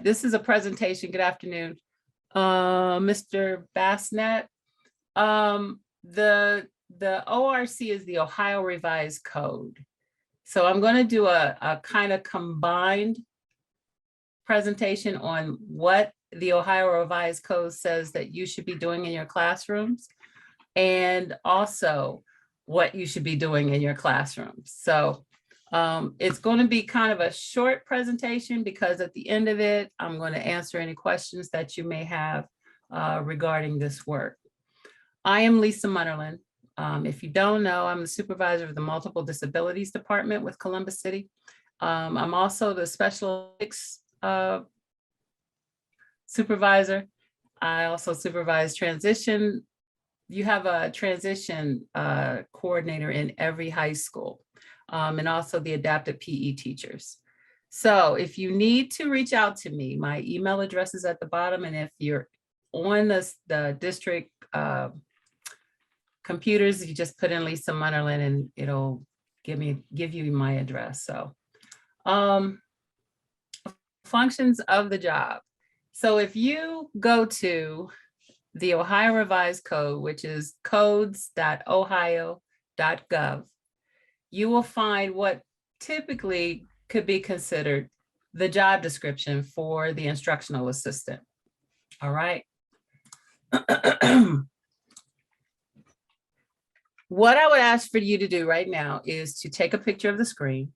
this is a presentation. Good afternoon, Mr. Bassnett. The ORC is the Ohio Revised Code. So I'm going to do a kind of combined presentation on what the Ohio Revised Code says that you should be doing in your classrooms, and also what you should be doing in your classrooms. So it's going to be kind of a short presentation because at the end of it, I'm going to answer any questions that you may have regarding this work. I am Lisa Munnerlyn. If you don't know, I'm the supervisor of the Multiple Disabilities Department with Columbus City. I'm also the special supervisor. I also supervise transition. You have a transition coordinator in every high school, and also the adaptive PE teachers. So if you need to reach out to me, my email address is at the bottom. And if you're on the district computers, you just put in Lisa Munnerlyn and it'll give you my address. So functions of the job. So if you go to the Ohio Revised Code, which is codes.ohio.gov, you will find what typically could be considered the job description for the instructional assistant. All right. What I would ask for you to do right now is to take a picture of the screen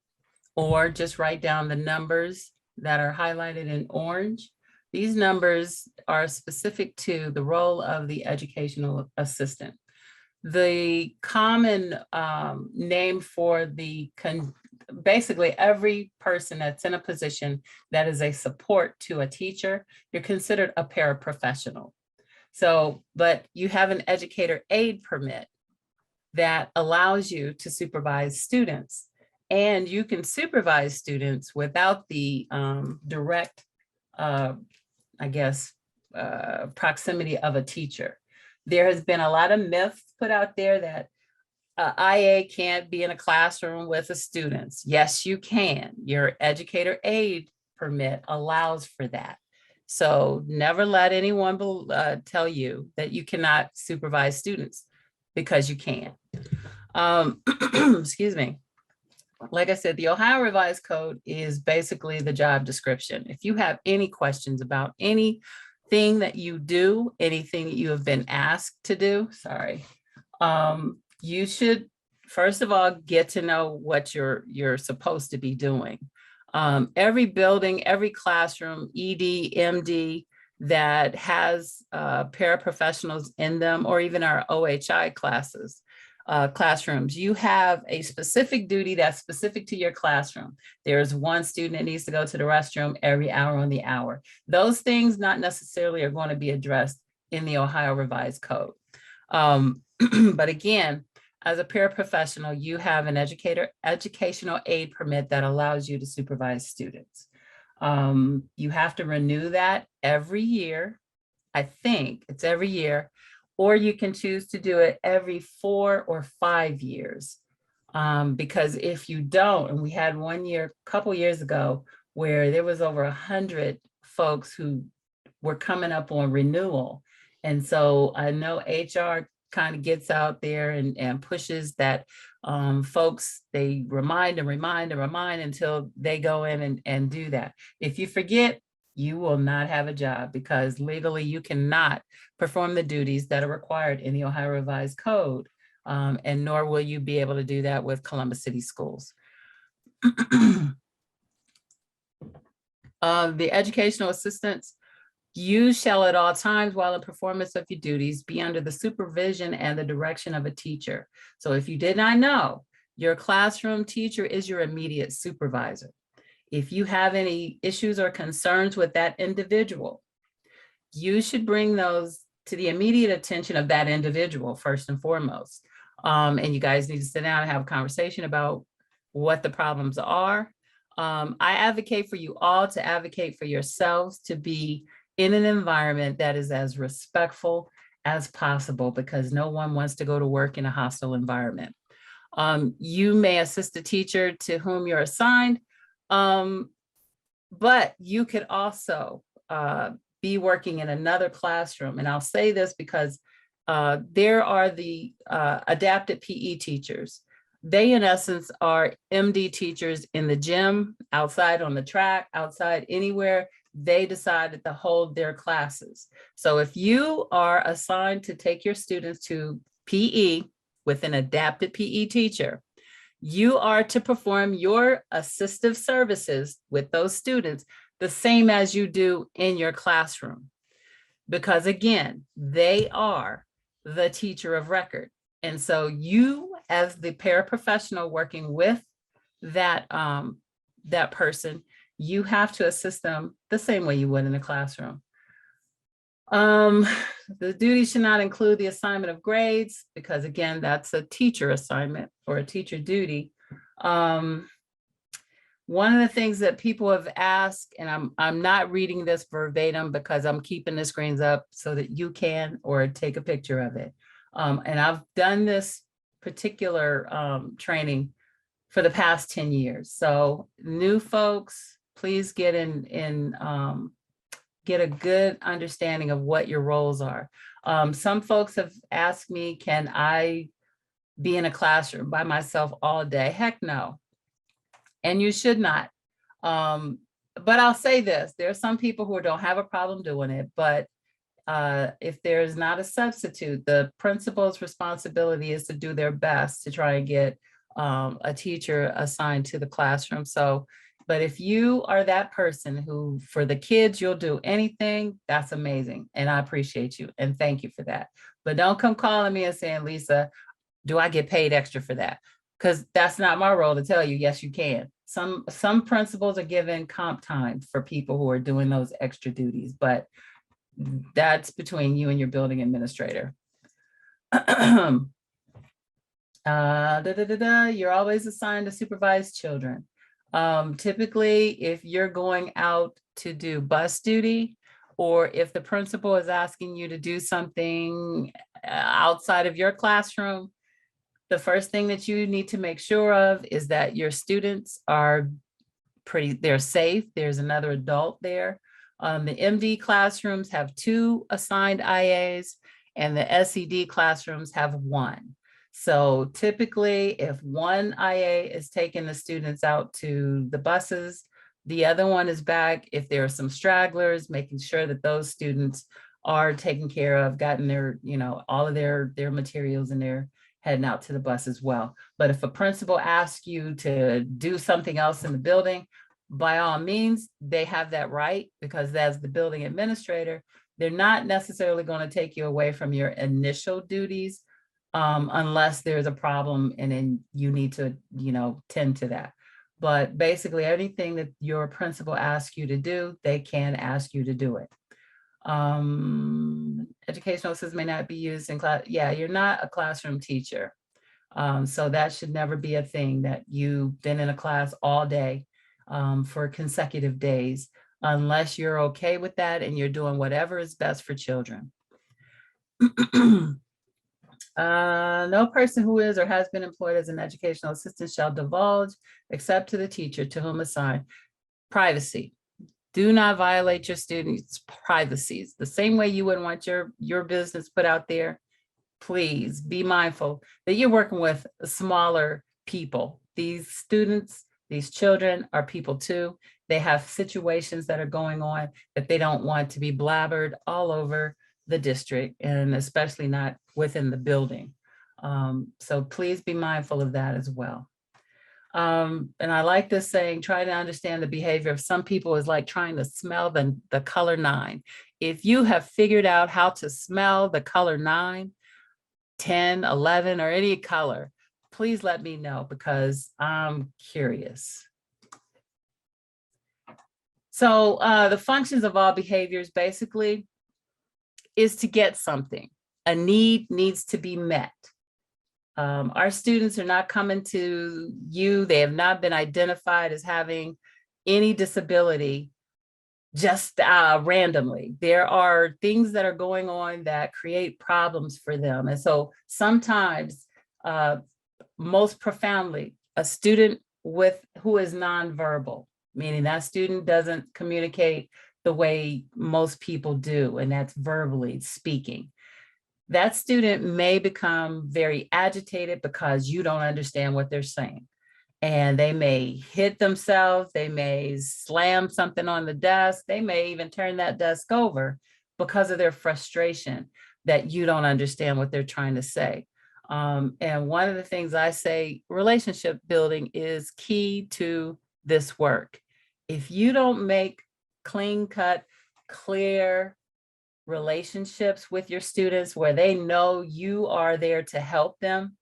or just write down the numbers that are highlighted in orange. These numbers are specific to the role of the educational assistant. The common name for basically every person that's in a position that is a support to a teacher, you're considered a paraprofessional. So, but you have an educator aid permit that allows you to supervise students, and you can supervise students without the direct, proximity of a teacher. There has been a lot of myths put out there that IA can't be in a classroom with the students. Yes, you can. Your educator aid permit allows for that. So never let anyone tell you that you cannot supervise students, because you can. Excuse me. Like I said, the Ohio Revised Code is basically the job description. If you have any questions about anything that you do, anything that you have been asked to do, you should, first of all, get to know what you're supposed to be doing. Every building, every classroom, ED, MD, that has paraprofessionals in them, or even our OHI classrooms, you have a specific duty that's specific to your classroom. There's one student that needs to go to the restroom every hour on the hour. Those things not necessarily are going to be addressed in the Ohio Revised Code. But again, as a paraprofessional, you have an educational aid permit that allows you to supervise students. You have to renew that every year. I think it's every year, or you can choose to do it every 4 or 5 years. Because if you don't, and we had one year, a couple years ago, where there was over 100 folks who were coming up on renewal. And so I know HR kind of gets out there and pushes that folks, they remind until they go in and do that. If you forget, you will not have a job, because legally you cannot perform the duties that are required in the Ohio Revised Code, and nor will you be able to do that with Columbus City Schools. The educational assistants, you shall at all times while in performance of your duties be under the supervision and the direction of a teacher. So if you did not know, your classroom teacher is your immediate supervisor. If you have any issues or concerns with that individual, you should bring those to the immediate attention of that individual first and foremost. And you guys need to sit down and have a conversation about what the problems are. I advocate for you all to advocate for yourselves to be in an environment that is as respectful as possible, because no one wants to go to work in a hostile environment. You may assist a teacher to whom you're assigned, But you could also be working in another classroom. And I'll say this because there are the adapted PE teachers. They, in essence, are MD teachers in the gym, outside on the track, outside anywhere. They decided to hold their classes. So if you are assigned to take your students to PE with an adapted PE teacher, you are to perform your assistive services with those students the same as you do in your classroom. Because again, they are the teacher of record. And so you, as the paraprofessional working with that, that person, you have to assist them the same way you would in a classroom. The duty should not include the assignment of grades, because again, that's a teacher assignment or a teacher duty. One of the things that people have asked, and I'm not reading this verbatim because I'm keeping the screens up so that you can, or take a picture of it. And I've done this particular training for the past 10 years. So new folks, please get get a good understanding of what your roles are. Some folks have asked me, can I be in a classroom by myself all day? Heck no. And you should not. But I'll say this, there are some people who don't have a problem doing it, but if there's not a substitute, the principal's responsibility is to do their best to try and get a teacher assigned to the classroom. So, but if you are that person who, for the kids, you'll do anything, that's amazing. And I appreciate you and thank you for that. But don't come calling me and saying, Lisa, do I get paid extra for that? Because that's not my role to tell you, yes, you can. Some principals are given comp time for people who are doing those extra duties, but that's between you and your building administrator. You're always assigned to supervise children. Typically, if you're going out to do bus duty, or if the principal is asking you to do something outside of your classroom, the first thing that you need to make sure of is that your students are they're safe. There's another adult there. The MD classrooms have 2 assigned IAs and the SED classrooms have 1. So typically if one IA is taking the students out to the buses, the other one is back. If there are some stragglers, making sure that those students are taken care of, gotten their, all of their materials, and they're heading out to the bus as well. But if a principal asks you to do something else in the building, by all means, they have that right, because as the building administrator, they're not necessarily going to take you away from your initial duties unless there's a problem and then you need to, tend to that. But basically anything that your principal asks you to do, they can ask you to do it. Educational assistants may not be used in class. Yeah, you're not a classroom teacher. So that should never be a thing, that you've been in a class all day for consecutive days, unless you're okay with that and you're doing whatever is best for children. No person who is or has been employed as an educational assistant shall divulge, except to the teacher to whom assigned. Privacy. Do not violate your students' privacies. The same way you wouldn't want your business put out there, please be mindful that you're working with smaller people. These students, these children are people too. They have situations that are going on that they don't want to be blabbered all over the district, and especially not within the building. So please be mindful of that as well. And I like this saying, try to understand the behavior of some people is like trying to smell the color 9. If you have figured out how to smell the color 9, 10, 11, or any color, please let me know, because I'm curious. So the functions of all behaviors basically is to get something. A need needs to be met. Our students are not coming to you. They have not been identified as having any disability just randomly. There are things that are going on that create problems for them. And so sometimes, most profoundly, a student who is nonverbal, meaning that student doesn't communicate the way most people do, and that's verbally speaking. That student may become very agitated because you don't understand what they're saying. And they may hit themselves, they may slam something on the desk, they may even turn that desk over because of their frustration that you don't understand what they're trying to say. And one of the things I say, relationship building is key to this work. If you don't make clean cut, clear relationships with your students where they know you are there to help them,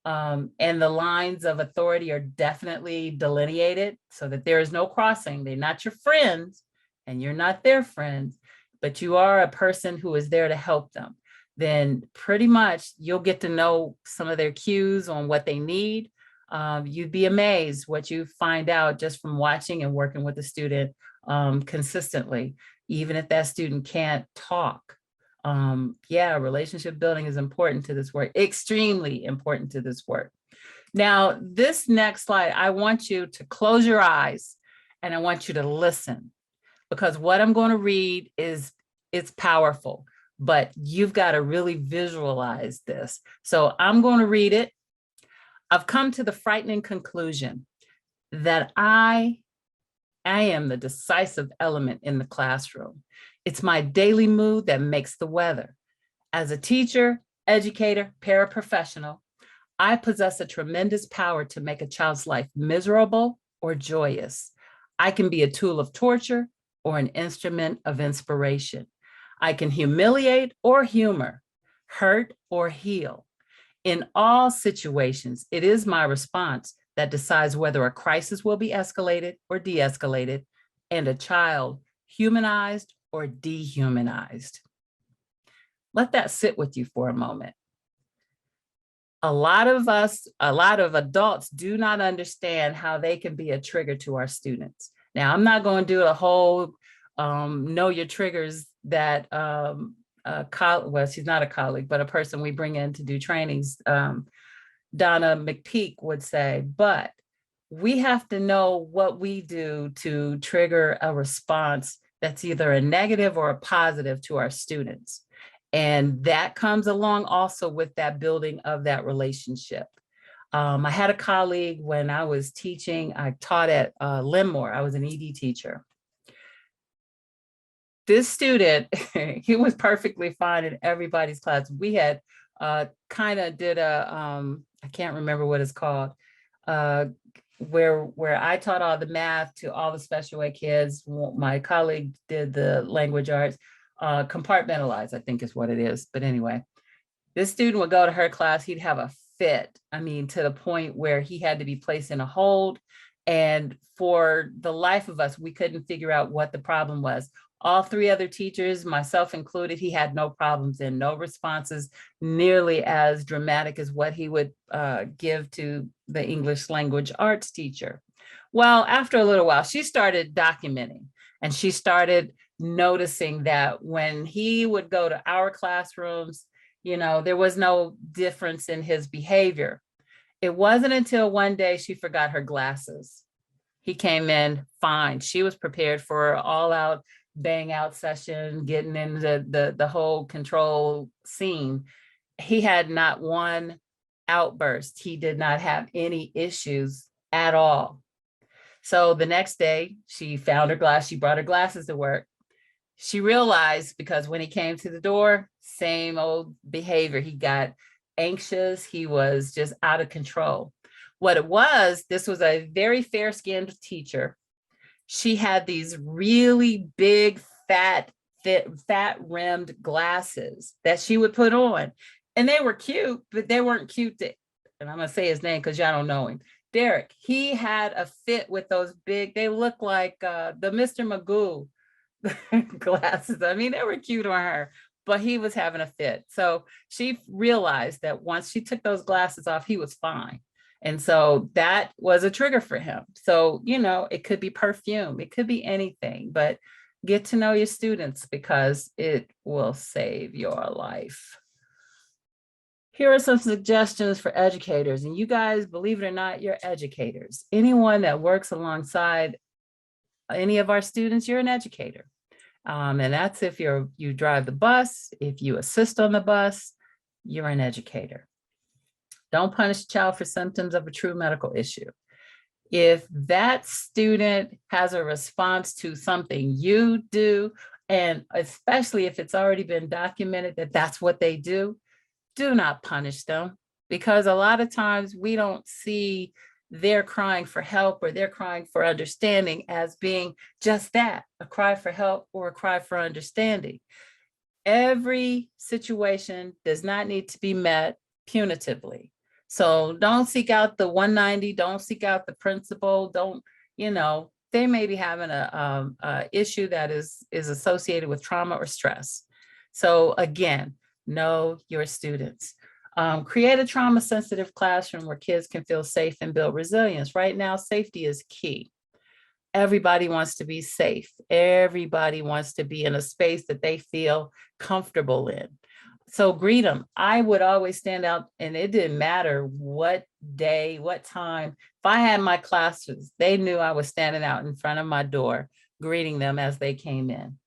and the lines of authority are definitely delineated so that there is no crossing. They're not your friends and you're not their friends, but you are a person who is there to help them. Then pretty much you'll get to know some of their cues on what they need. You'd be amazed what you find out just from watching and working with the student consistently, even if that student can't talk. Yeah, relationship building is important to this work, extremely important to this work. Now, this next slide, I want you to close your eyes and I want you to listen, because what I'm going to read it's powerful, but you've got to really visualize this. So I'm going to read it. I've come to the frightening conclusion that I am the decisive element in the classroom. It's my daily mood that makes the weather. As a teacher, educator, paraprofessional, I possess a tremendous power to make a child's life miserable or joyous. I can be a tool of torture or an instrument of inspiration. I can humiliate or humor, hurt or heal. In all situations, it is my response that decides whether a crisis will be escalated or de-escalated, and a child humanized or dehumanized. Let that sit with you for a moment. A lot of adults do not understand how they can be a trigger to our students. Now, I'm not going to do a whole know your triggers that well, she's not a colleague, but a person we bring in to do trainings, Donna McPeak would say, but we have to know what we do to trigger a response that's either a negative or a positive to our students. And that comes along also with that building of that relationship. I had a colleague when I was teaching, I taught at Limmore, I was an ED teacher. This student, he was perfectly fine in everybody's class. We had kind of did a, I can't remember what it's called, where I taught all the math to all the special ed kids. My colleague did the language arts, compartmentalized, I think is what it is. But anyway, this student would go to her class, he'd have a fit. I mean, to the point where he had to be placed in a hold. And for the life of us, we couldn't figure out what the problem was. All three other teachers, myself included, he had no problems and no responses nearly as dramatic as what he would give to the English language arts teacher. Well, after a little while, she started documenting, and she started noticing that when he would go to our classrooms, you know, there was no difference in his behavior. It wasn't until one day she forgot her glasses. He came in fine. She was prepared for an all-out bang out session, getting into the whole control scene. He had not one outburst. He did not have any issues at all. So the next day she found her glass, she brought her glasses to work. She realized, because when he came to the door, same old behavior. He got anxious. He was just out of control. What it was, this was a very fair-skinned teacher. She had these really big, fat rimmed glasses that she would put on. And they were cute, but they weren't cute to, and I'm gonna say his name because y'all don't know him. Derek, he had a fit with those big, they look like the Mr. Magoo glasses. I mean, they were cute on her, but he was having a fit. So she realized that once she took those glasses off, he was fine. And so that was a trigger for him. So, you know, it could be perfume, it could be anything, but get to know your students because it will save your life. Here are some suggestions for educators. And you guys, believe it or not, you're educators. Anyone that works alongside any of our students, you're an educator. And that's if you drive the bus, if you assist on the bus, you're an educator. Don't punish a child for symptoms of a true medical issue. If that student has a response to something you do, and especially if it's already been documented that that's what they do not punish them, because a lot of times we don't see their crying for help or their crying for understanding as being just that, a cry for help or a cry for understanding. Every situation does not need to be met punitively. So don't seek out the 190, don't seek out the principal, don't, they may be having a issue that is associated with trauma or stress. So again, know your students. Create a trauma-sensitive classroom where kids can feel safe and build resilience. Right now, safety is key. Everybody wants to be safe. Everybody wants to be in a space that they feel comfortable in. So greet them. I would always stand out, and it didn't matter what day, what time. If I had my classes, they knew I was standing out in front of my door, greeting them as they came in.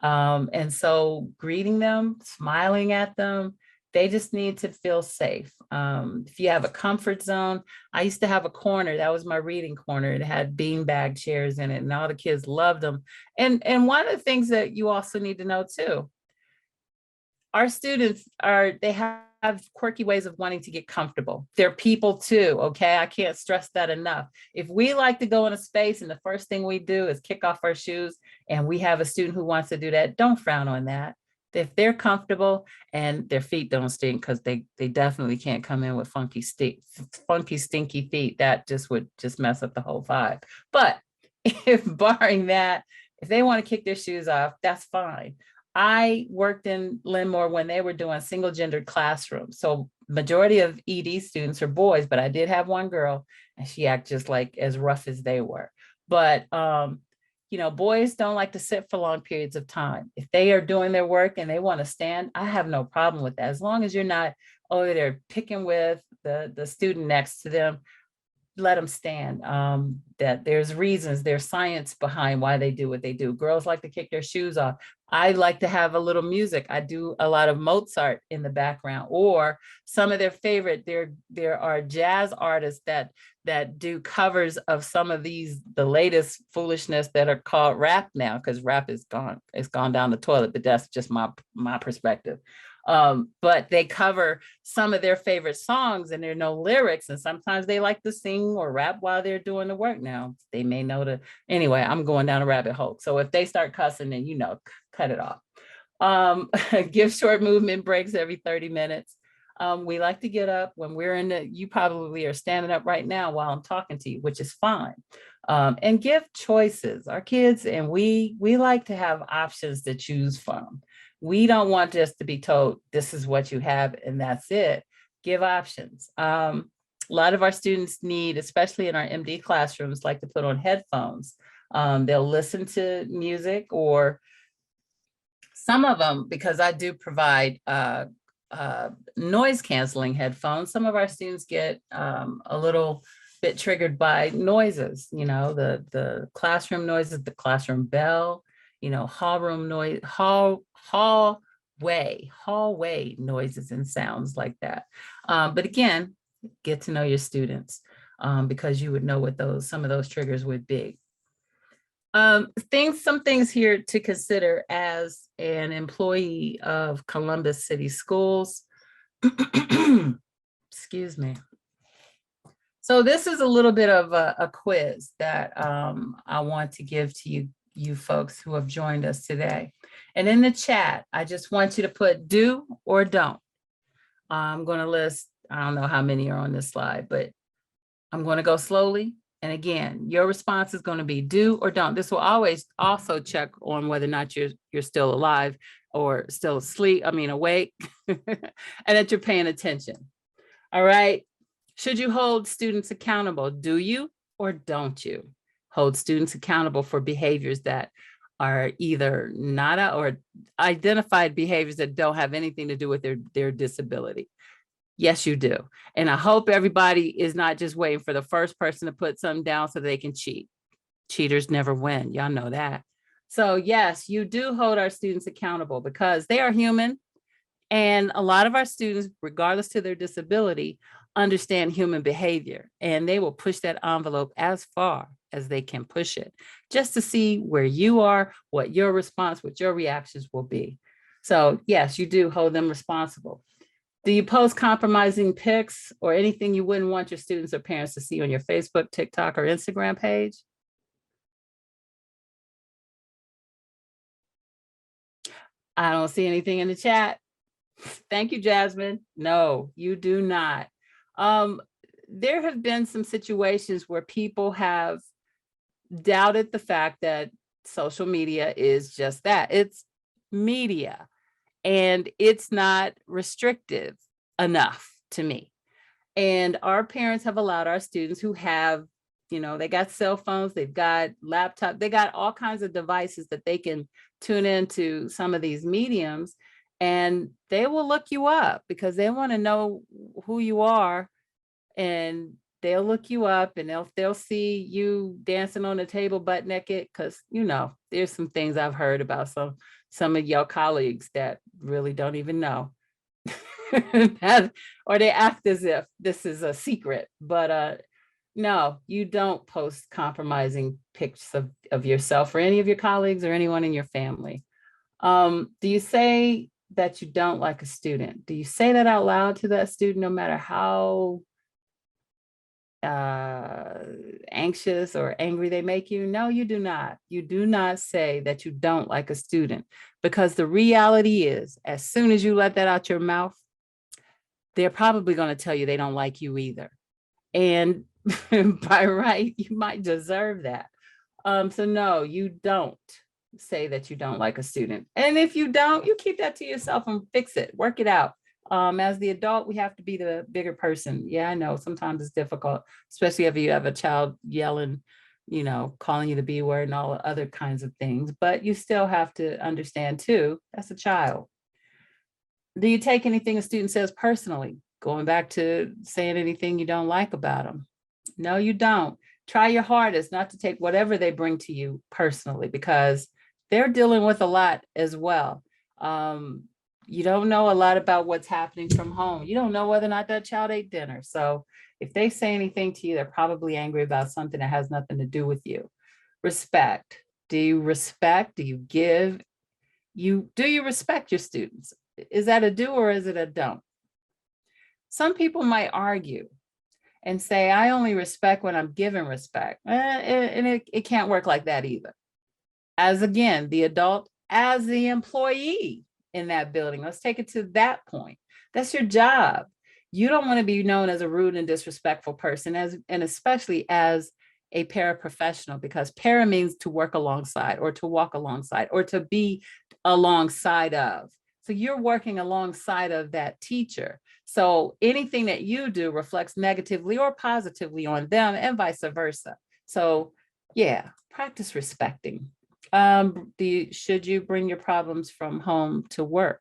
And so greeting them, smiling at them, they just need to feel safe. If you have a comfort zone, I used to have a corner, that was my reading corner. It had beanbag chairs in it and all the kids loved them. And one of the things that you also need to know too, our students they have quirky ways of wanting to get comfortable. They're people too, okay? I can't stress that enough. If we like to go in a space and the first thing we do is kick off our shoes and we have a student who wants to do that, don't frown on that. If they're comfortable and their feet don't stink, because they definitely can't come in with funky, stinky feet, that would mess up the whole vibe. But if barring that, if they want to kick their shoes off, that's fine. I worked in Linmore when they were doing single gendered classrooms. So majority of ED students are boys, but I did have one girl and she acted just like as rough as they were. But, boys don't like to sit for long periods of time. If they are doing their work and they want to stand, I have no problem with that. As long as you're not over there picking with the student next to them, let them stand. That there's reasons, there's science behind why they do what they do. Girls like to kick their shoes off. I like to have a little music. I do a lot of Mozart in the background, or some of their favorite, there are jazz artists that do covers of some of the latest foolishness that are called rap now, because rap is gone. It's gone down the toilet, but that's just my perspective. But they cover some of their favorite songs and there are no lyrics. And sometimes they like to sing or rap while they're doing the work. Now they may know anyway, I'm going down a rabbit hole. So if they start cussing, then, cut it off. Give short movement breaks every 30 minutes. We like to get up when we're you probably are standing up right now while I'm talking to you, which is fine. And give choices. Our kids, and we like to have options to choose from. We don't want just to be told, this is what you have and that's it. Give options. A lot of our students need, especially in our MD classrooms, like to put on headphones. They'll listen to music, or some of them, because I do provide noise canceling headphones, some of our students get a little bit triggered by noises, the classroom noises, the classroom bell, hallroom noise, hallway noises and sounds like that. But again, get to know your students because you would know what some of those triggers would be. Some things here to consider as an employee of Columbus City Schools. Excuse me. So this is a little bit of a quiz that I want to give to you folks who have joined us today. And in the chat, I just want you to put do or don't. I'm going to list, I don't know how many are on this slide, but I'm going to go slowly. And again, your response is going to be do or don't. This will always also check on whether or not you're still alive or still awake, and that you're paying attention. All right. Should you hold students accountable? Do you or don't you hold students accountable for behaviors that are either not or identified behaviors that don't have anything to do with their disability? Yes, you do. And I hope everybody is not just waiting for the first person to put something down so they can cheat. Cheaters never win. Y'all know that. So yes, you do hold our students accountable because they are human. And a lot of our students, regardless to their disability, understand human behavior, and they will push that envelope as far as they can push it just to see where you are, what your response, what your reactions will be. So yes, you do hold them responsible. Do you post compromising pics or anything you wouldn't want your students or parents to see on your Facebook, TikTok, or Instagram page? I don't see anything in the chat. Thank you, Jasmine. No, you do not. There have been some situations where people have doubted the fact that social media is just that. It's media, and it's not restrictive enough to me. And our parents have allowed our students who have, they got cell phones, they've got laptops, they got all kinds of devices that they can tune into some of these mediums, and they will look you up because they want to know who you are, and they'll look you up and they'll see you dancing on the table butt naked because there's some things I've heard about some of your colleagues that really don't even know. Or they act as if this is a secret, but no, you don't post compromising pics of yourself or any of your colleagues or anyone in your family. Do you say that you don't like a student? Do you say that out loud to that student, no matter how anxious or angry they make you? No, you do not. You do not say that you don't like a student, because the reality is, as soon as you let that out your mouth, they're probably going to tell you they don't like you either. And by right, you might deserve that. So no, you don't say that you don't like a student. And if you don't, you keep that to yourself and fix it, work it out. As the adult, we have to be the bigger person. Yeah, I know sometimes it's difficult, especially if you have a child yelling, calling you the B word and all other kinds of things, but you still have to understand too, that's a child. Do you take anything a student says personally? Going back to saying anything you don't like about them. No, you don't. Try your hardest not to take whatever they bring to you personally, because they're dealing with a lot as well. You don't know a lot about what's happening from home. You don't know whether or not that child ate dinner. So if they say anything to you, they're probably angry about something that has nothing to do with you. Respect. Do you respect? Do you give? Do you respect your students? Is that a do or is it a don't? Some people might argue and say, I only respect when I'm given respect. And it can't work like that either. As again, the adult, as the employee in that building, let's take it to that point. That's your job. You don't want to be known as a rude and disrespectful person, and especially as a paraprofessional, because para means to work alongside or to walk alongside or to be alongside of. So you're working alongside of that teacher. So anything that you do reflects negatively or positively on them and vice versa. So yeah, practice respecting. Should you bring your problems from home to work?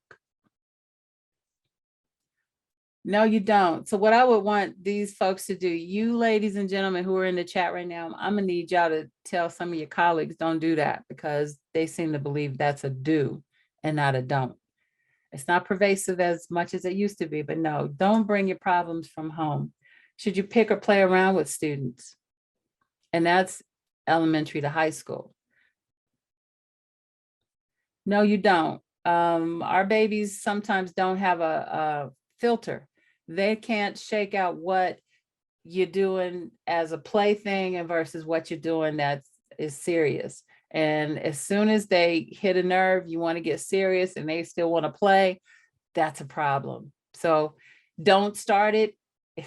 No, you don't. So what I would want these folks to do, you ladies and gentlemen who are in the chat right now, I'm gonna need y'all to tell some of your colleagues, don't do that, because they seem to believe that's a do and not a don't. It's not pervasive as much as it used to be, but no, don't bring your problems from home. Should you pick or play around with students? And that's elementary to high school. No, you don't. Our babies sometimes don't have a filter. They can't shake out what you're doing as a plaything and versus what you're doing that is serious. And as soon as they hit a nerve, you want to get serious and they still want to play, that's a problem. So don't start it.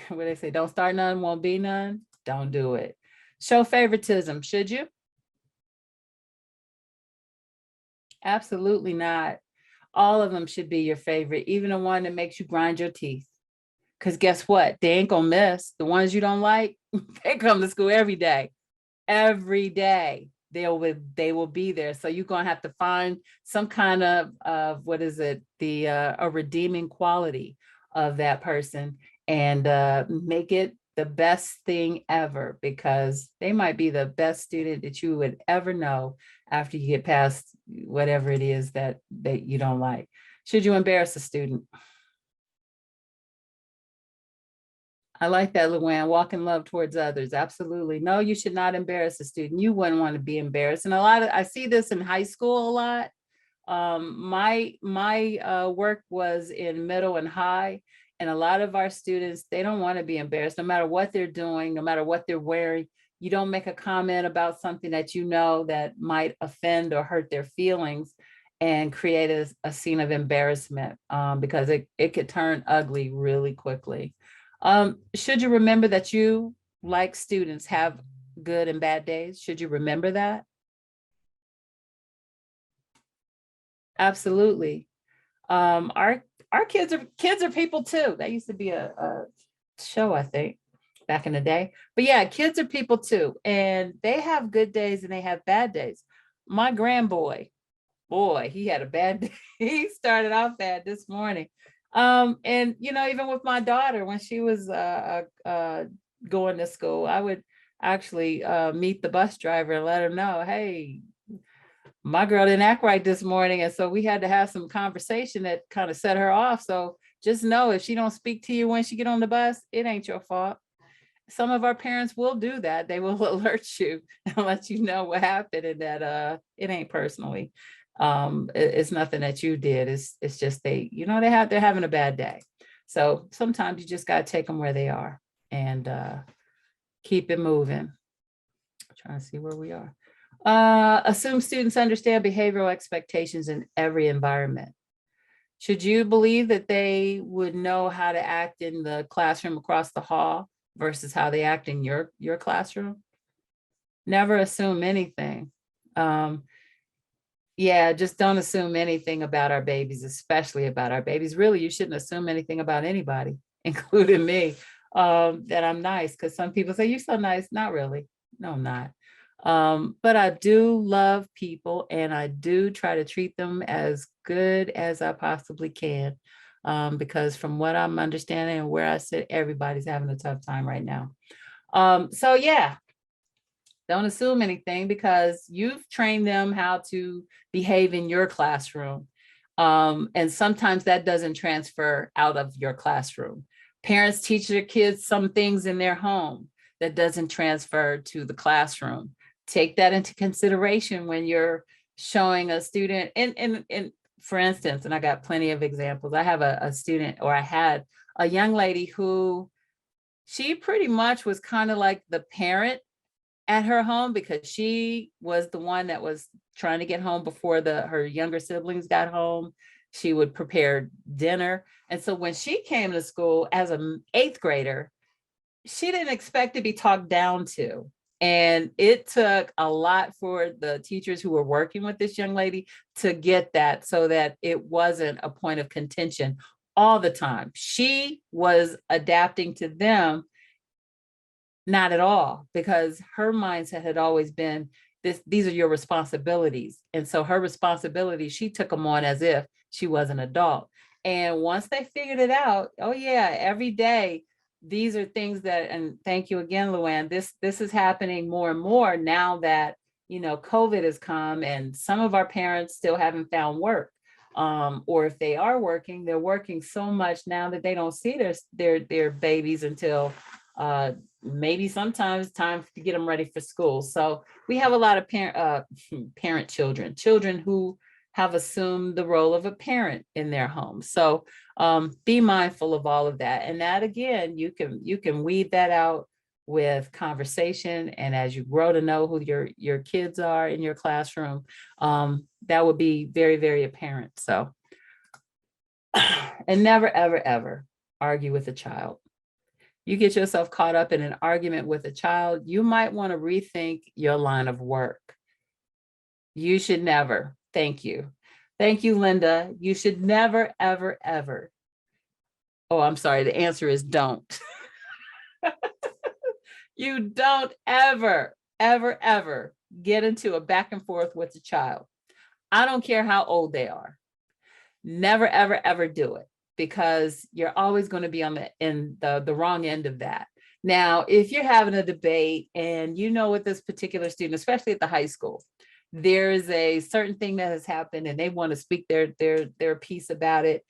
What they say, don't start none, won't be none. Don't do it. Show favoritism, should you? Absolutely not. All of them should be your favorite, even the one that makes you grind your teeth. Because guess what? They ain't gonna miss. The ones you don't like, they come to school every day. Every day they will be there. So you're gonna have to find some kind of what is it? A redeeming quality of that person and make it the best thing ever, because they might be the best student that you would ever know after you get past whatever it is that you don't like. Should you embarrass a student? I like that, Luann. Walk in love towards others. Absolutely. No, you should not embarrass a student. You wouldn't want to be embarrassed. And I see this in high school a lot. My work was in middle and high, and a lot of our students, they don't want to be embarrassed, no matter what they're doing, no matter what they're wearing. You don't make a comment about something that you know that might offend or hurt their feelings and create a scene of embarrassment, because it could turn ugly really quickly. Should you remember that you, like students, have good and bad days? Should you remember that? Absolutely. Our kids are people too. That used to be a show, I think, back in the day. But yeah, kids are people too, and they have good days and they have bad days. My grandboy, boy, he had a bad day. He started off bad this morning. And you know, even with my daughter, when she was going to school, I would actually meet the bus driver and let her know, hey, my girl didn't act right this morning. And so we had to have some conversation that kind of set her off. So just know, if she don't speak to you when she get on the bus, it ain't your fault. Some of our parents will do that. They will alert you and let you know what happened, and that it ain't personally. It's nothing that you did. It's just they're having a bad day. So sometimes you just got to take them where they are and keep it moving. Trying to see where we are. Assume students understand behavioral expectations in every environment. Should you believe that they would know how to act in the classroom across the hall versus how they act in your classroom? Never assume anything. Yeah, just don't assume anything about our babies, especially about our babies. Really, you shouldn't assume anything about anybody, including me, that I'm nice, because some people say, you're so nice. Not really. No, I'm not. But I do love people, and I do try to treat them as good as I possibly can, because from what I'm understanding and where I sit, everybody's having a tough time right now. So yeah, don't assume anything, because you've trained them how to behave in your classroom. And sometimes that doesn't transfer out of your classroom. Parents teach their kids some things in their home that doesn't transfer to the classroom. Take that into consideration when you're showing a student. And for instance, and I got plenty of examples. I have a student, or I had a young lady who, she pretty much was kind of like the parent at her home, because she was the one that was trying to get home before her younger siblings got home. She would prepare dinner. And so when she came to school as an 8th grader, she didn't expect to be talked down to. And it took a lot for the teachers who were working with this young lady to get that, so that it wasn't a point of contention all the time. She was adapting to them. Not at all, because her mindset had always been these are your responsibilities. And so her responsibilities, she took them on as if she was an adult. And once they figured it out, oh yeah, every day, these are things that, and thank you again, Luann, this is happening more and more now that, COVID has come, and some of our parents still haven't found work. Or if they are working, they're working so much now that they don't see their babies until maybe sometimes time to get them ready for school. So we have a lot of parent children who have assumed the role of a parent in their home. So be mindful of all of that. And that, again, you can weed that out with conversation. And as you grow to know who your kids are in your classroom, that would be very, very apparent. So, and never, ever, ever argue with a child. You get yourself caught up in an argument with a child, you might want to rethink your line of work. You should never. Thank you. Thank you, Linda. You should never, ever, ever. Oh, I'm sorry. The answer is don't. You don't ever, ever, ever get into a back and forth with a child. I don't care how old they are. Never, ever, ever do it, because you're always going to be on the wrong end of that. Now, if you're having a debate and you know with this particular student, especially at the high school, there is a certain thing that has happened and they want to speak their piece about it,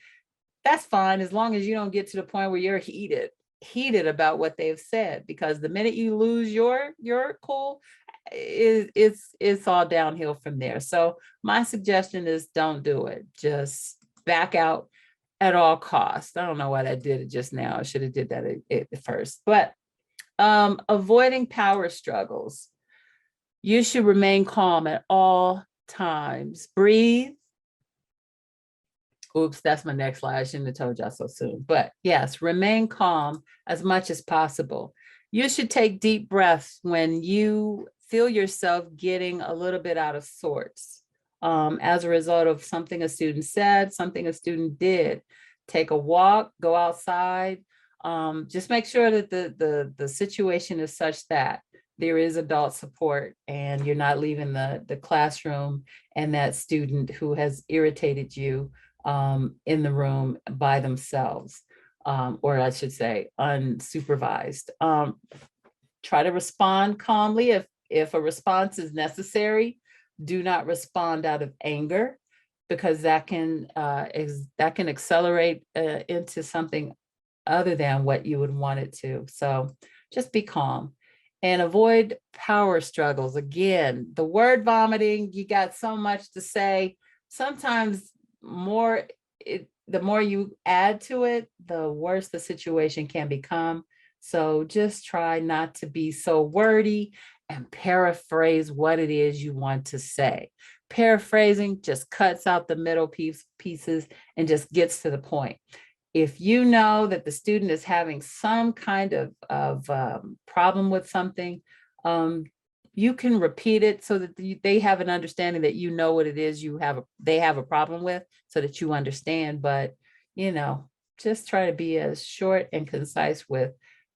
that's fine, as long as you don't get to the point where you're heated about what they've said, because the minute you lose your cool, it's all downhill from there. So my suggestion is don't do it. Just back out at all costs. I don't know why I did it just now. I should have did that at first. But avoiding power struggles. You should remain calm at all times. Breathe. Oops, that's my next slide. I shouldn't have told y'all so soon. But yes, remain calm as much as possible. You should take deep breaths when you feel yourself getting a little bit out of sorts as a result of something a student said, something a student did. Take a walk, go outside. Just make sure that the situation is such that there is adult support and you're not leaving the classroom and that student who has irritated you in the room by themselves, or I should say unsupervised. Try to respond calmly. If a response is necessary, do not respond out of anger, because that can accelerate into something other than what you would want it to. So just be calm and avoid power struggles. Again, the word vomiting, you got so much to say. Sometimes the more you add to it, the worse the situation can become. So just try not to be so wordy and paraphrase what it is you want to say. Paraphrasing just cuts out the middle pieces and just gets to the point. If you know that the student is having some kind of problem with something, you can repeat it so that they have an understanding that you know what it is they have a problem with, so that you understand. But, just try to be as short and concise with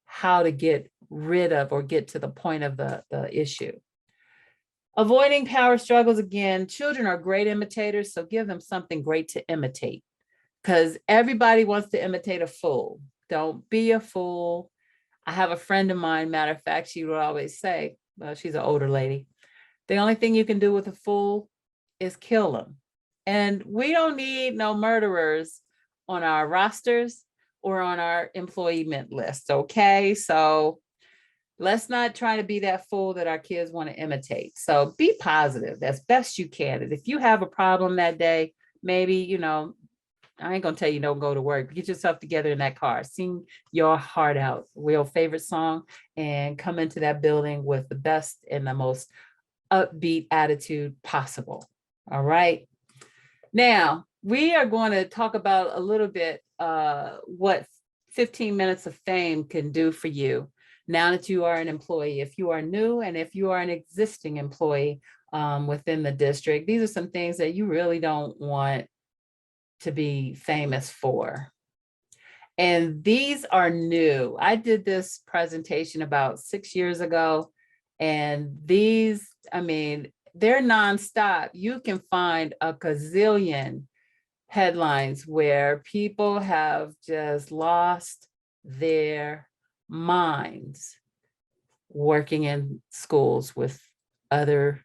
how to get rid of or get to the point of the issue. Avoiding power struggles. Again, children are great imitators, so give them something great to imitate, because everybody wants to imitate a fool. Don't be a fool. I have a friend of mine, matter of fact, she would always say, well, she's an older lady, the only thing you can do with a fool is kill them. And we don't need no murderers on our rosters or on our employment list, okay? So let's not try to be that fool that our kids want to imitate. So be positive as best you can. And if you have a problem that day, maybe, I ain't gonna tell you don't go to work. Get yourself together in that car. Sing your heart out, your favorite song, and come into that building with the best and the most upbeat attitude possible. All right. Now, we are going to talk about a little bit what 15 minutes of fame can do for you now that you are an employee. If you are new and if you are an existing employee within the district, these are some things that you really don't want to be famous for. And these are new. I did this presentation about 6 years ago, and these, they're nonstop. You can find a gazillion headlines where people have just lost their minds working in schools with other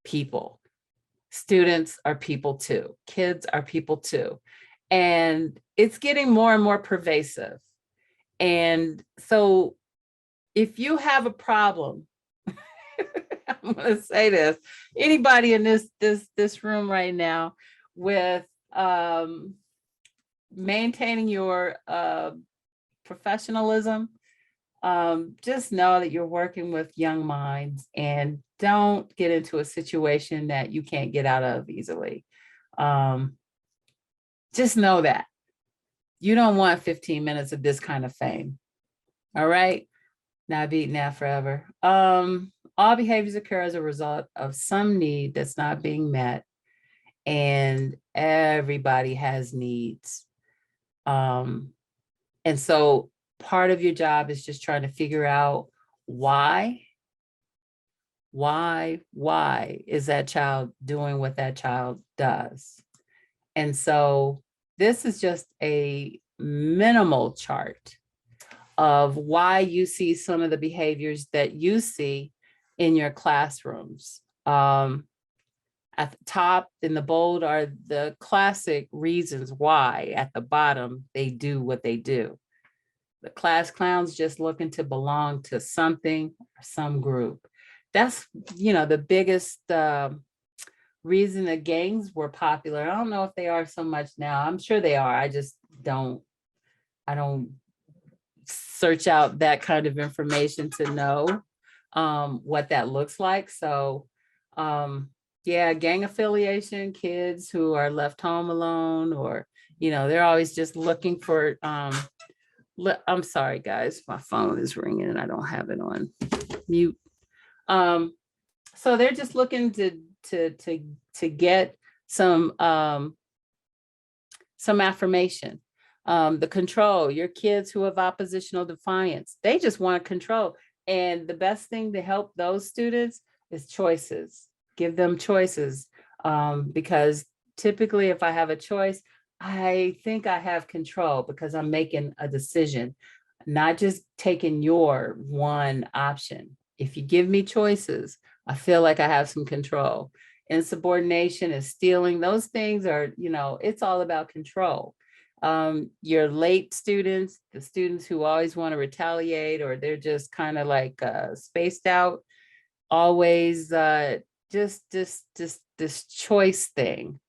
people. Students are people too. Kids are people too. And it's getting more and more pervasive. And so if you have a problem, I'm going to say this, anybody in this room right now with maintaining your professionalism, just know that you're working with young minds, and don't get into a situation that you can't get out of easily. Just know that you don't want 15 minutes of this kind of fame. All right. Not beating that forever. All behaviors occur as a result of some need that's not being met, and everybody has needs. And so part of your job is just trying to figure out why is that child doing what that child does. And so this is just a minimal chart of why you see some of the behaviors that you see in your classrooms. At the top in the bold are the classic reasons why. At the bottom, they do what they do. The class clowns just looking to belong to something or some group. That's, the biggest reason the gangs were popular. I don't know if they are so much now. I'm sure they are. I just don't search out that kind of information to know what that looks like. So yeah, gang affiliation, kids who are left home alone, or, they're always just looking for, I'm sorry, guys, my phone is ringing and I don't have it on mute. So they're just looking to get some affirmation. The control, your kids who have oppositional defiance, they just want control. And the best thing to help those students is choices. Give them choices, because typically if I have a choice, I think I have control because I'm making a decision, not just taking your one option. If you give me choices, I feel like I have some control. Insubordination and stealing, those things are, it's all about control. Your late students, the students who always want to retaliate, or they're just kind of like spaced out, always just this choice thing.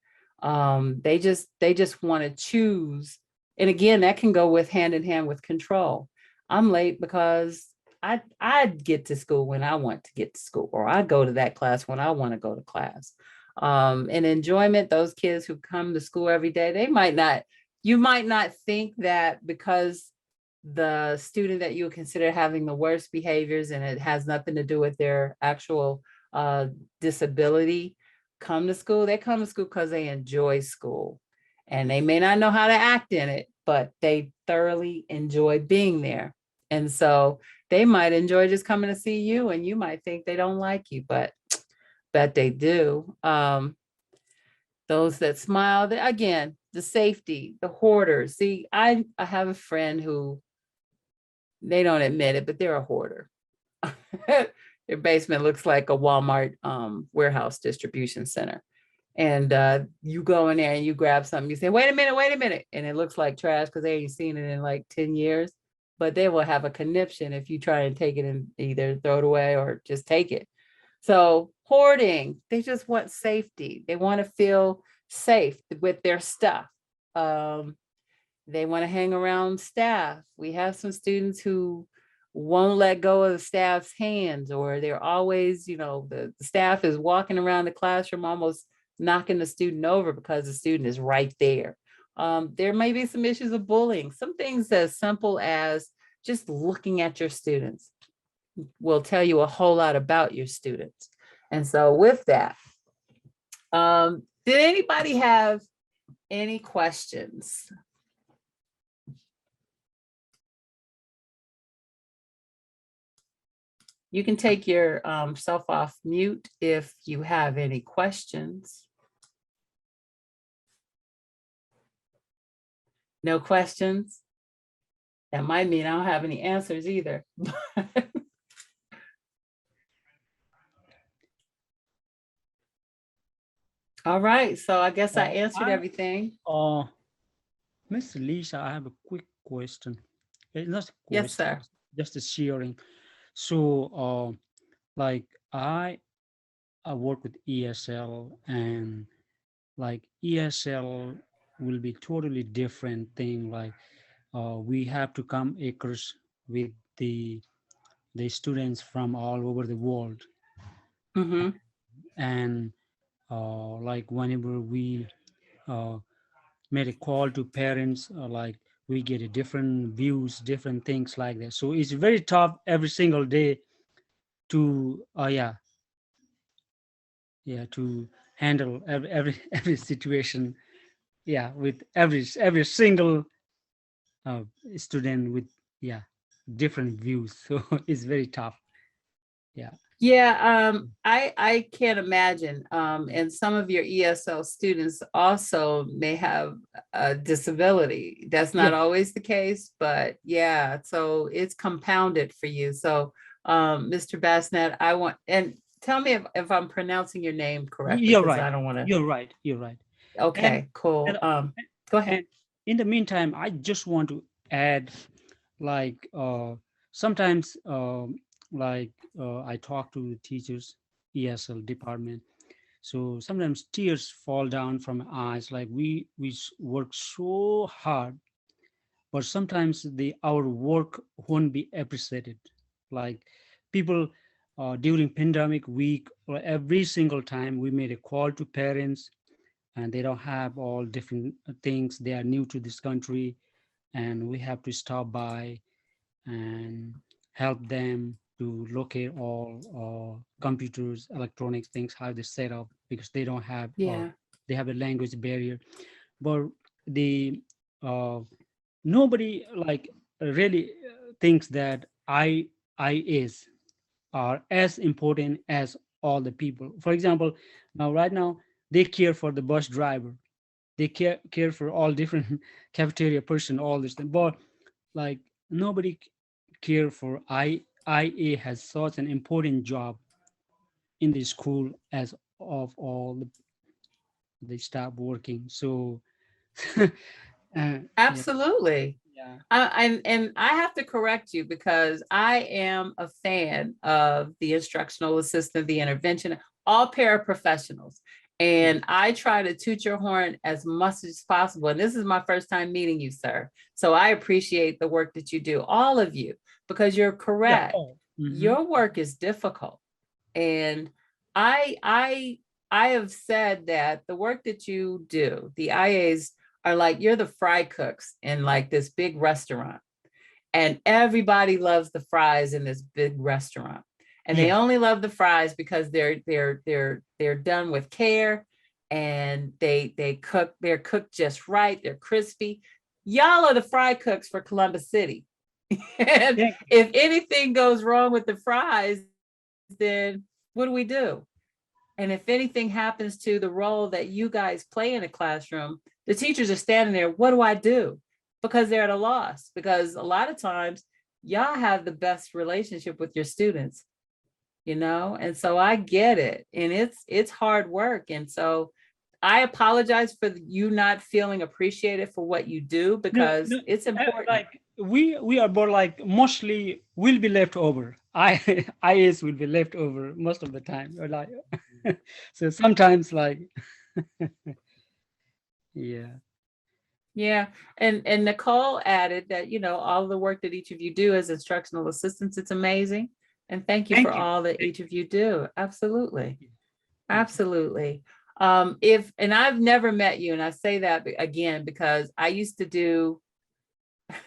They just want to choose. And again, that can go with hand in hand with control. I'm late because I get to school when I want to get to school, or I go to that class when I want to go to class. And enjoyment, those kids who come to school every day, you might not think that because the student that you would consider having the worst behaviors and it has nothing to do with their actual disability come to school. They come to school because they enjoy school, and they may not know how to act in it, but they thoroughly enjoy being there. And so they might enjoy just coming to see you, and you might think they don't like you, but they do. Those that smile, again, the safety, the hoarders. See, I have a friend who, they don't admit it, but they're a hoarder. Their basement looks like a Walmart warehouse distribution center. And you go in there and you grab something, you say, wait a minute. And it looks like trash because they ain't seen it in like 10 years. But they will have a conniption if you try and take it and either throw it away or just take it. So hoarding, they just want safety. They want to feel safe with their stuff. They want to hang around staff. We have some students who won't let go of the staff's hands, or they're always, the staff is walking around the classroom almost knocking the student over because the student is right there. There may be some issues of bullying. Some things as simple as just looking at your students will tell you a whole lot about your students. And so with that, did anybody have any questions? You can take your self off mute if you have any questions. No questions? That might mean I don't have any answers either. All right, so I guess I answered everything. Miss Lisa, I have a quick question. It's not a question, yes, sir. Just a sharing. So, like I work with ESL, and like ESL will be totally different thing. Like we have to come across with the students from all over the world, Mm-hmm. and like whenever we made a call to parents, like we get a different views, different things like that. So it's very tough every single day to to handle every situation, with every single student with different views. So it's very tough. Yeah. Yeah, I can't imagine. And some of your ESL students also may have a disability. That's Yeah, not always the case, but yeah, so it's compounded for you. So, Mr. Bassnett, I want, and tell me if I'm pronouncing your name correctly, you're because right. I don't want to. You're right. You're right. And Okay, cool. and Go ahead. and in the meantime, I just want to add, like, sometimes, I talk to the teachers, ESL department. So sometimes tears fall down from my eyes. Like, work so hard, but sometimes the our work won't be appreciated. Like, people, during pandemic week, or every single time we made a call to parents, and they don't have all different things. They are new to this country, and we have to stop by and help them to locate all computers, electronics things, how they set up, because they don't have, Yeah, they have a language barrier. But the uh, nobody, like, really thinks that I is are as important as all the people. For example, now right now they care for the bus driver, they care for all different cafeteria person, all this thing. But, like, nobody care for IA has such an important job in the school as of all the staff working. So yeah, absolutely. yeah, And I have to correct you because I am a fan of the instructional assistant, the intervention, all paraprofessionals. yeah, And I try to toot your horn as much as possible. And this is my first time meeting you, sir. So I appreciate the work that you do, all of you, because you're yeah. correct. Oh, hmm, Your work is difficult. And I I I have said that the work that you do, the IAs are like you're the fry cooks in like this big restaurant. And everybody loves the fries in this big restaurant. And they yeah, only love the fries because they're done with care and they're cooked just right, they're crispy. Y'all are the fry cooks for Columbus City. And thank you. if anything goes wrong with the fries, then what do we do? And if anything happens to the role that you guys play in a classroom, the teachers are standing there, what do I do? Because they're at a loss. Because a lot of times, y'all have the best relationship with your students, you know? And so I get it. And it's hard work. And so I apologize for you not feeling appreciated for what you do No, because no, it's important. like, we are more like, mostly will be left over. I IS will be left over most of the time. Or like, so sometimes, like, yeah, Yeah. And Nicole added that, you know, all the work that each of you do as instructional assistants, it's amazing. And thank you for thank you, all that thank each of you do. Absolutely. you, thank you. Absolutely. If and I've never met you, and I say that again because I used to do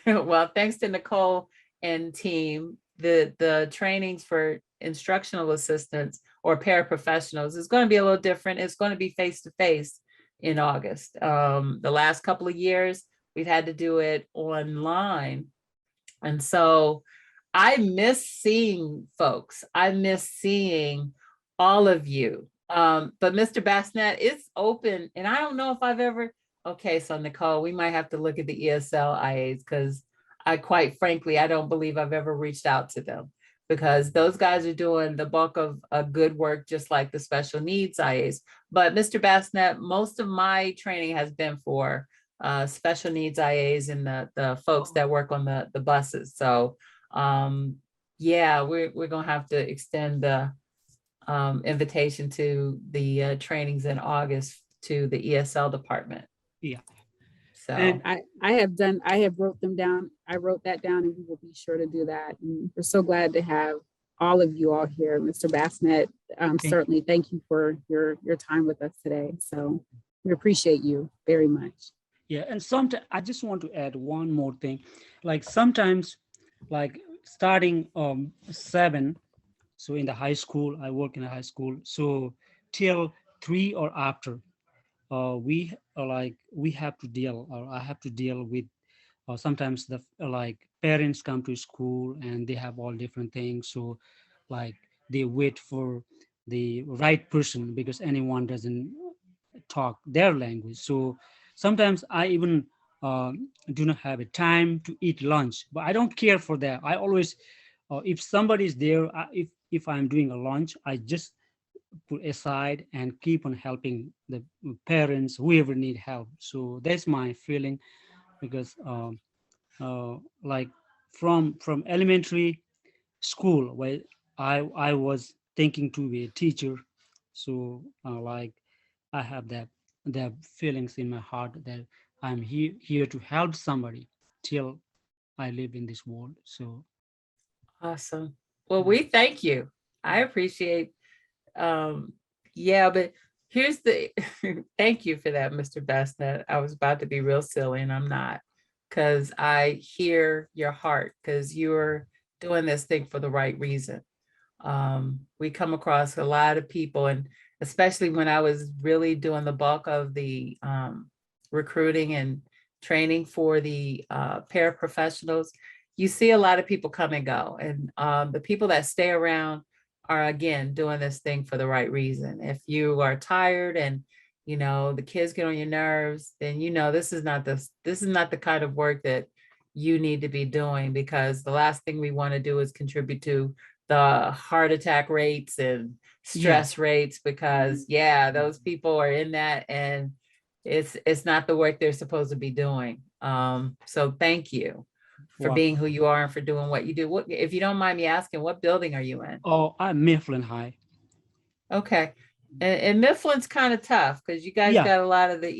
well, thanks to Nicole and team, the trainings for instructional assistants or paraprofessionals is going to be a little different. It's going to be face to face in August. The last couple of years, we've had to do it online. And so I miss seeing folks. I miss seeing all of you. But Mr. Bassnett, it's open. And I don't know if I've ever, okay, so Nicole, we might have to look at the ESL IAs because I quite frankly, I don't believe I've ever reached out to them because those guys are doing the bulk of good work, just like the special needs IAs. But Mr. Bassnett, most of my training has been for special needs IAs and the folks that work on the buses. So yeah, we're gonna have to extend the invitation to the trainings in August to the ESL department. Yeah, and So I have wrote them down. I wrote that down and we will be sure to do that. And we're so glad to have all of you all here. Mr. Bassnett, thank certainly thank you for your time with us today. So we appreciate you very much. yeah. And sometimes I just want to add one more thing. Like, sometimes, like, starting 7, so in the high school, I work in a high school, so till 3 or after, we have to deal, or I have to deal with, sometimes the like parents come to school and they have all different things. So, like, they wait for the right person because anyone doesn't talk their language. So sometimes I even do not have a time to eat lunch, but I don't care for that. I always, if somebody is there, if I'm doing a lunch, I just put aside and keep on helping the parents, whoever need help. So that's my feeling because like from elementary school where I was thinking to be a teacher, so like I have that feelings in my heart that I'm here to help somebody till I live in this world. So Awesome. Well, we thank you. I appreciate, um, yeah, but here's the, thank you for that, Mr. Bestnet. I was about to be real silly and I'm not, because I hear your heart, because you're doing this thing for the right reason. We come across a lot of people, and especially when I was really doing the bulk of the recruiting and training for the paraprofessionals, you see a lot of people come and go. And the people that stay around are, again, doing this thing for the right reason. If you are tired and the kids get on your nerves, then this is not the kind of work that you need to be doing, because the last thing we want to do is contribute to the heart attack rates and yeah, stress rates, because those people are in that, and it's not the work they're supposed to be doing. So thank you for well, being who you are and for doing what you do. What, if you don't mind me asking, what building are you in? oh, I'm Mifflin High. Okay. And Mifflin's kind of tough because you guys Yeah, got a lot of the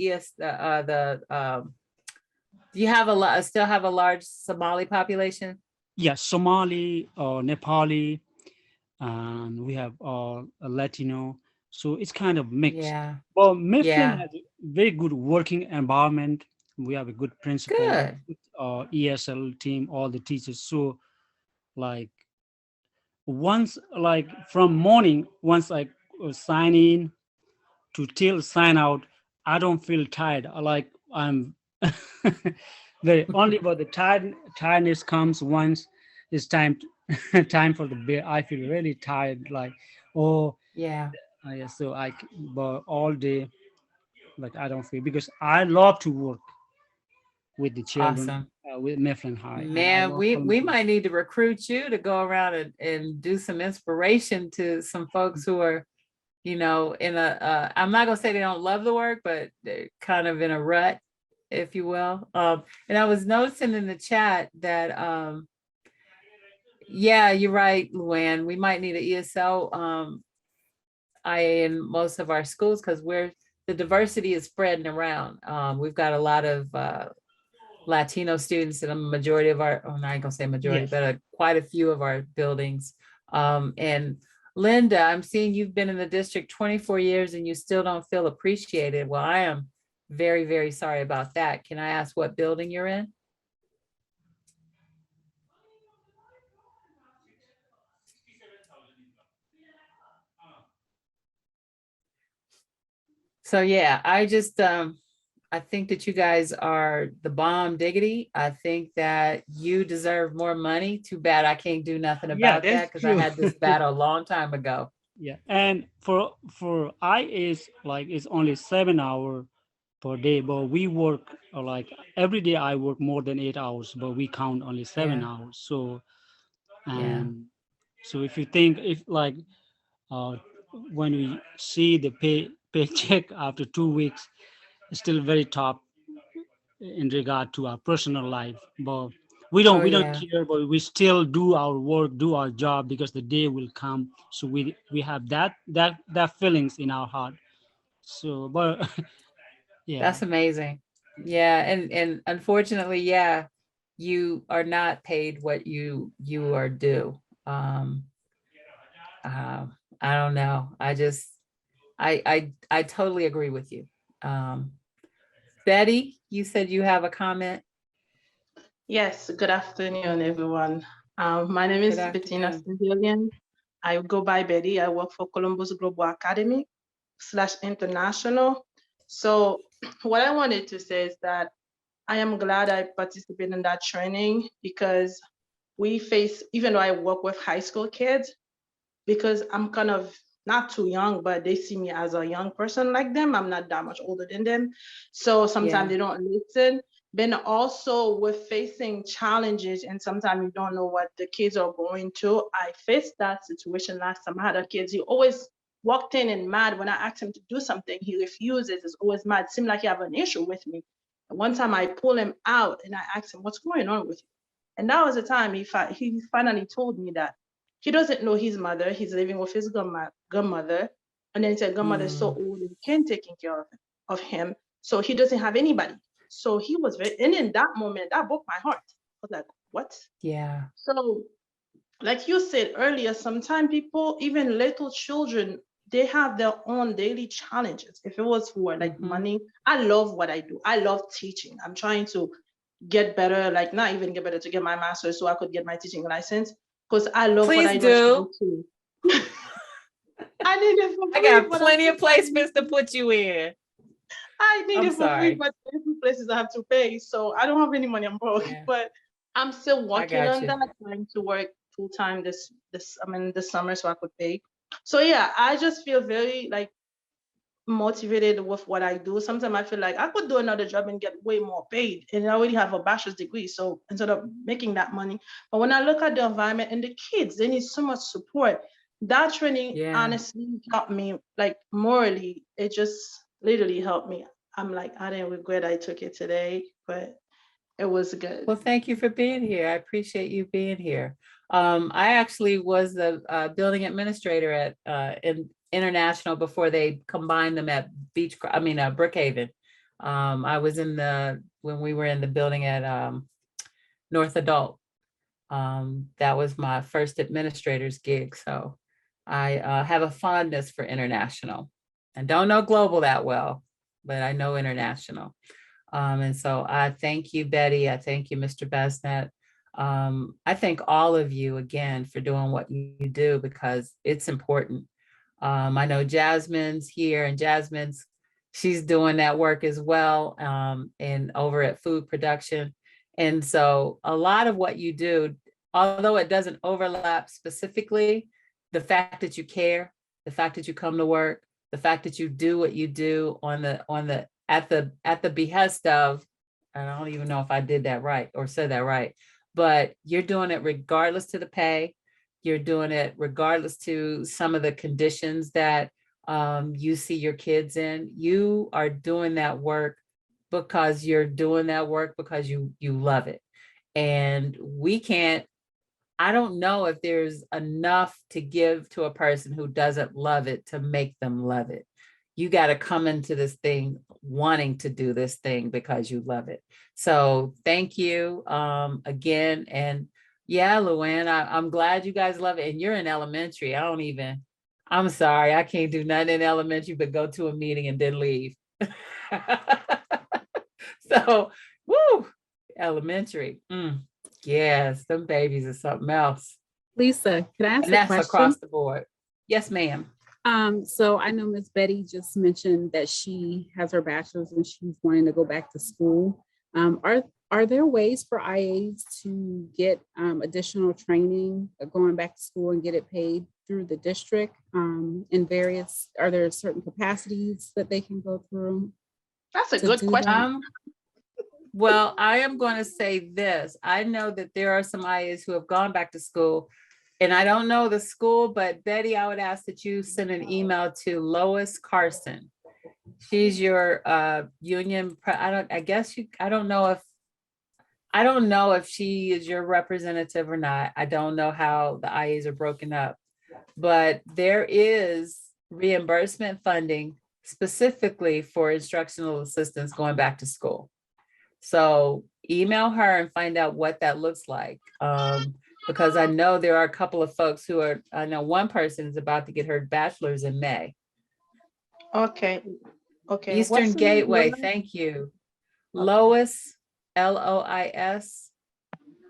do you have still have a large Somali population? yeah, Somali, Nepali, and we have a Latino. So it's kind of mixed. Yeah. Well, Mifflin Yeah. has a very good working environment. We have a good principal, Good. ESL team, all the teachers. So like once, like from morning, once I sign in to till sign out, I don't feel tired. Like I'm very only, but the tiredness comes once it's time time for the bed. I feel really tired. Like, oh Yeah. yeah, so but all day, like I don't feel, because I love to work with the children, Awesome. with Mifflin High, and I Man, love we Columbus. might need to recruit you to go around and do some inspiration to some folks who are, in I'm not gonna say they don't love the work, but they're kind of in a rut, if you will. And I was noticing in the chat that, yeah, you're right, Luann, we might need an ESL IA in most of our schools, because the diversity is spreading around. We've got a lot of Latino students in a majority of our, oh, I ain't gonna say majority, Yes. but quite a few of our buildings. And Linda, I'm seeing you've been in the district 24 years and you still don't feel appreciated. Well, I am very, very sorry about that. Can I ask what building you're in? So yeah, I think that you guys are the bomb diggity. I think that you deserve more money. Too bad I can't do nothing Yeah, about that's that, because I true. had this battle a long time ago. Yeah, and for I is like it's only 7 hour per day, but we work like every day. I work more than 8 hours, but we count only seven Yeah, hours. So yeah. and so if you think, if like uh when we see the paycheck after 2 weeks, it's still very top in regard to our personal life, but Oh, we don't yeah. care, but we still do our work, do our job, because the day will come. So we have that feelings in our heart. So but yeah, That's amazing. Yeah, and unfortunately, yeah, you are not paid what you are due. Um, I don't know. I totally agree with you. Um, Betty, you said you have a comment. Yes, good afternoon, everyone. My name Good is Bettina afternoon. Civilian. I go by Betty. I work for Columbus Global Academy / International. So what I wanted to say is that I am glad I participated in that training, because we face, even though I work with high school kids, because I'm kind of not too young, but they see me as a young person like them. I'm not that much older than them. So sometimes they don't listen. Then also with facing challenges, and sometimes you don't know what the kids are going to. I faced that situation last time. I had a kid, he always walked in and mad when I asked him to do something. He refuses, is always mad. Seemed like he have an issue with me. And one time I pulled him out and I asked him, what's going on with you? And that was the time he finally told me that he doesn't know his mother. He's living with his grandmother. And then he said, grandmother is so old and can't take care of him. So he doesn't have anybody. So he was very, and in that moment, that broke my heart. I was like, what? Yeah. So like you said earlier, sometimes people, even little children, they have their own daily challenges. If it was for like money, I love what I do. I love teaching. I'm trying to get better, like not even get better, to get my master's so I could get my teaching license, because I love what I do. I need it for free. I got plenty of placements to put you in. I need it for free, but every places I have to pay. So I don't have any money, I'm broke. Yeah. But I'm still working on that, trying to work full time this summer so I could pay. So yeah, I just feel very like motivated with what I do. Sometimes I feel like I could do another job and get way more paid, and I already have a bachelor's degree, so instead of making that money. But when I look at the environment and the kids, they need so much support. That training honestly helped me, like morally, it just literally helped me. I'm like, I didn't regret I took it today, but it was good. Well, thank you for being here. I appreciate you being here. I actually was the building administrator at in International before they combined them at Brookhaven. I was when we were in the building at North Adult. That was my first administrator's gig. So I have a fondness for International. I don't know global that well, but I know International. And so I thank you, Betty. I thank you, Mr. Besnet. I thank all of you again for doing what you do, because it's important. I know Jasmine's here, and she's doing that work as well, and over at food production. And so a lot of what you do, although it doesn't overlap specifically, the fact that you care, the fact that you come to work, the fact that you do what you do at the behest of, and I don't even know if I did that right or said that right, but you're doing it regardless to the pay. You're doing it regardless to some of the conditions that you see your kids in. You are doing that work because you're doing that work because you love it. And I don't know if there's enough to give to a person who doesn't love it to make them love it. You got to come into this thing wanting to do this thing because you love it. So thank you again. And yeah, Luann, I'm glad you guys love it. And you're in elementary. I'm sorry, I can't do nothing in elementary but go to a meeting and then leave. So, woo, elementary. Yes, them babies are something else. Lisa, can I ask a question? That's across the board. Yes, ma'am. So I know Ms. Betty just mentioned that she has her bachelor's and she's wanting to go back to school. Are there ways for IAs to get additional training going back to school and get it paid through the district are there certain capacities that they can go through? That's a good question. Well, I am going to say this. I know that there are some IAs who have gone back to school, and I don't know the school, but Betty, I would ask that you send an email to Lois Carson. She's your union. I don't know if she is your representative or not. I don't know how the IAs are broken up, but there is reimbursement funding specifically for instructional assistants going back to school. So email her and find out what that looks like. Because I know there are a couple of folks I know one person is about to get her bachelor's in May. Okay. Eastern Gateway, thank you. Okay. Lois, Lois,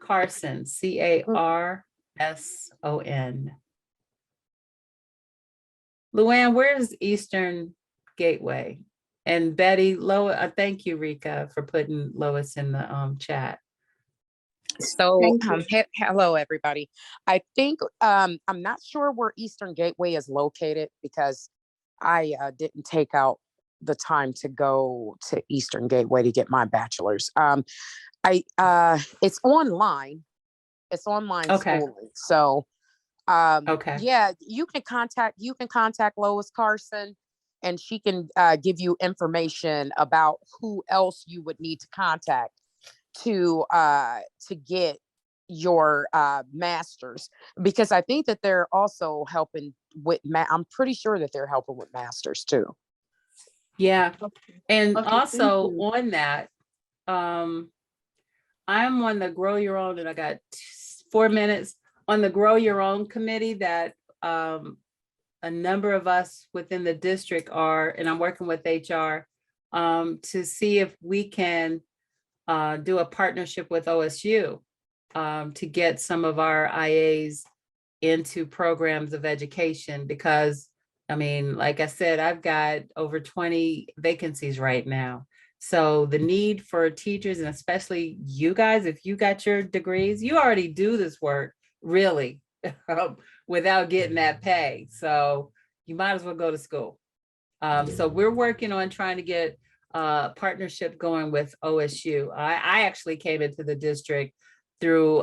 Carson, Carson. Luann, where's Eastern Gateway? And Betty, Lois, thank you, Rika, for putting Lois in the chat. So, Thank you. hello, everybody. I think I'm not sure where Eastern Gateway is located because I didn't take out the time to go to Eastern Gateway to get my bachelor's. It's online. It's online Okay. schooling. So, Okay. yeah, you can contact Lois Carson, and she can give you information about who else you would need to contact to get your masters, because I think that they're also helping with I'm pretty sure that they're helping with masters too. Yeah. Okay. And Okay, also you. on that, I'm on the Grow Your Own, and I got 4 minutes on the Grow Your Own committee that a number of us within the district are, and I'm working with HR to see if we can do a partnership with OSU to get some of our IAs into programs of education, because I mean, like I said, I've got over 20 vacancies right now. So the need for teachers, and especially you guys, if you got your degrees, you already do this work really without getting that pay. So you might as well go to school. So we're working on trying to get a partnership going with OSU. I actually came into the district through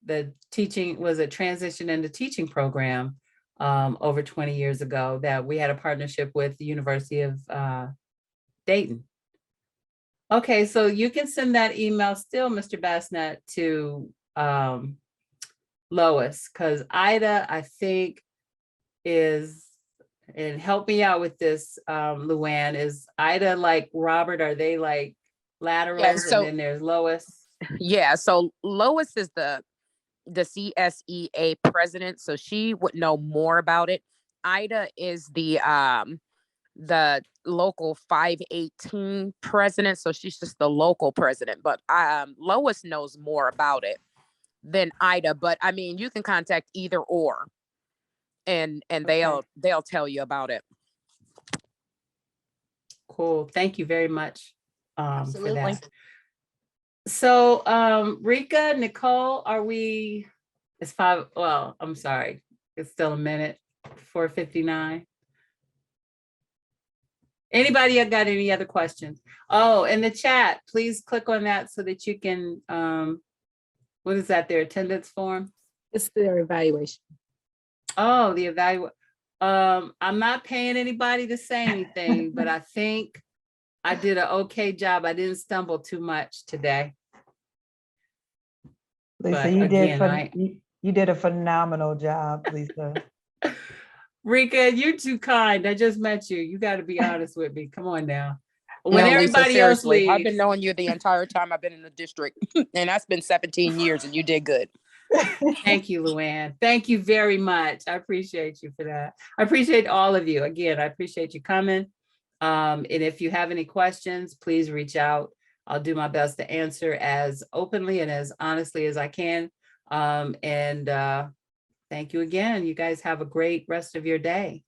the teaching, was a transition into teaching program over 20 years ago, that we had a partnership with the University of Dayton. Okay, so you can send that email still, Mr. Bassnett, to Lois, because Ida, I think, is, and help me out with this, Luann, is Ida like Robert? Are they like laterals? Yeah, so- and then there's Lois. Yeah, so Lois is the CSEA president, so she would know more about it. Ida is the local 518 president, so she's just the local president. But Lois knows more about it than Ida. But I mean, you can contact either or, and Okay. they'll tell you about it. Cool. Thank you very much for Absolutely. that. So Rika, Nicole, it's 5, well, I'm sorry, it's still a minute, 4:59. Anybody got any other questions? Oh, in the chat, please click on that so that you can, what is that, their attendance form? It's their evaluation. Oh, the evaluate. I'm not paying anybody to say anything, but I think I did an okay job. I didn't stumble too much today. Lisa, But you did a phenomenal job, Lisa. Rika, you're too kind. I just met you. You got to be honest with me. Come on now. When No, Lisa, everybody else seriously, leaves, I've been knowing you the entire time I've been in the district, and that's been 17 years, and you did good. Thank you, Luann. Thank you very much. I appreciate you for that. I appreciate all of you. Again, I appreciate you coming. And if you have any questions, please reach out. I'll do my best to answer as openly and as honestly as I can. Thank you again. You guys have a great rest of your day.